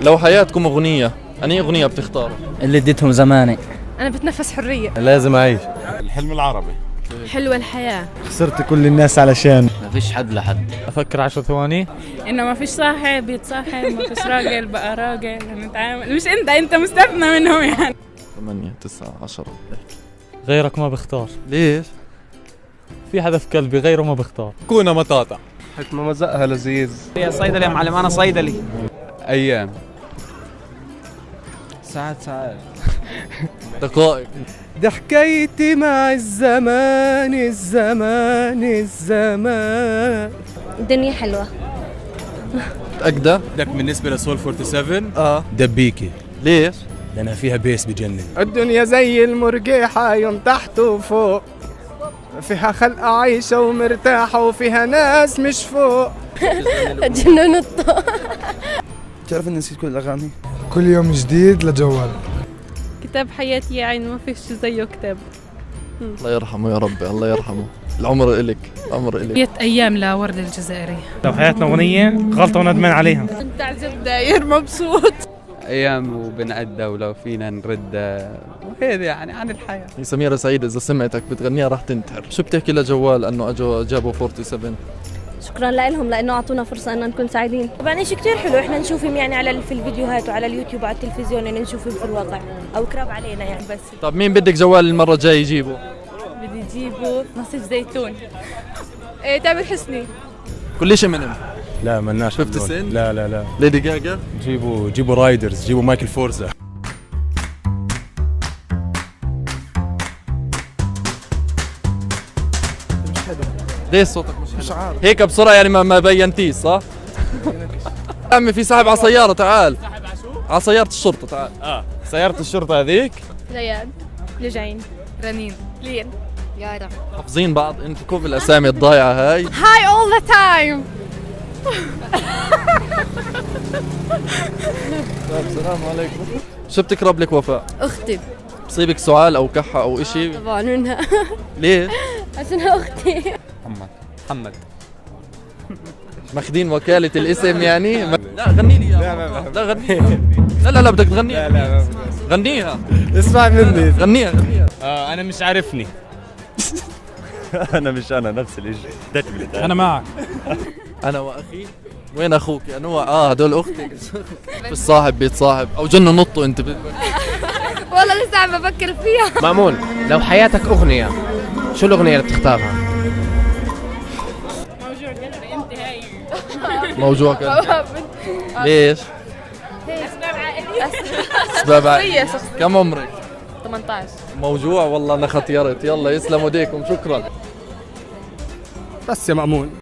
لو حياتكم أغنية، أنهي أغنية بتختاروا؟ اللي اديتهم زماني. أنا بتنفس حرية. لازم أعيش. الحلم العربي. حلوة الحياة. خسرت كل الناس علشان ما فيش حد لحد. أفكر 10 ثواني. إنه ما فيش صاحب يتصاحب، ما فيش راجل بقى راجل، هنتعامل. مش أنت مستثنى منهم يعني. 8 9 10. غيرك ما بختار. ليش؟ في حدا في قلبي غيره ما بختار. كونا مطاطا. حكمة مزقها لذيذ. يا صيدلي يا معلم، أنا صيدلي. أيام. ساعات. دقائق. ده حكايتي مع الزمان. الدنيا حلوة. متأكدة؟ بدك بالنسبة لسول 47 دبيكي. ليش؟ لأنها فيها بيس بجنن. الدنيا زي المرجحة، يوم تحت وفوق، فيها خلقة عايشة ومرتاحة، وفيها ناس مش فوق. جنون الطاق. تعرف إني نسيت كل الأغاني؟ كل يوم جديد لجوال. كتاب حياتي يا عين، ما فيش زيه كتاب. الله يرحمه يا ربي، الله يرحمه. العمر إلك، العمر إلك. 100 أيام لورد الجزائري. لو حياتنا أغنية غلطة وندمان عليها. كنت عزب داير مبسوط. أيام وبنعدها ولو فينا نرد، وهذا يعني عن الحياة. سميرة سعيد إذا سمعتك بتغنيها راح تنتحر. شو بتحكي لجوال أنه جابوا 47؟ شكرا لهم لأنه أعطونا فرصة أن نكون سعيدين. طبعا شيء كتير حلو، إحنا نشوفهم يعني على في الفيديوهات وعلى اليوتيوب وعلى التلفزيون، يعني نشوفهم في الواقع أو كراب علينا يعني. بس طب مين بدك جوال المرة الجاية يجيبه؟ بدي يجيبوا نصيف زيتون. تامر حسني. كل شيء منهم. لا ملناش 50 هدول. سنت؟ لا ليدي جاجا. جيبوا رايدرز، جيبوا مايكل فورزا. ليش صوتك مش عارف؟ هيك بسرعة يعني ما بينتيش صح؟ عمي في صاحب على سيارة، تعال. على سيارة الشرطة، تعال. سيارة الشرطة هذيك. ليان، لجين، رنين. لين، يارا. حافظين بعض انتوا كيف الاسامي الضايعة هاي؟ هاي all the time. السلام عليكم. شو بتقرب لك وفاء؟ أختي. بصيبك سؤال او كحة او اشي؟ طبعا منها. ليش؟ عشانها أختي. محمد. ماخذين وكالة الاسم يعني؟ لا غني لي اياها. لا غنيها. لا بدك تغنيها. لا غنيها. اسمع مني. غنيها. أنا مش عارفني. أنا مش أنا نفس الإشي. أنا معك. انا واخي. وين اخوك يا نوع؟ هدول اختك. في الصاحب بيتصاحب او جنوا نطوا انت. والله لسه عم بفكر فيها. مأمون، لو حياتك أغنية، شو الأغنية اللي بتختارها؟ موجوع قلبي أنت هاي. موجوع كان. ليش؟ أسباب عائلية. اسباب عائلية. كم عمرك؟ 18. موجوع والله انا ختيرت. يلا يسلموا ايديكم، شكرا. بس يا مأمون.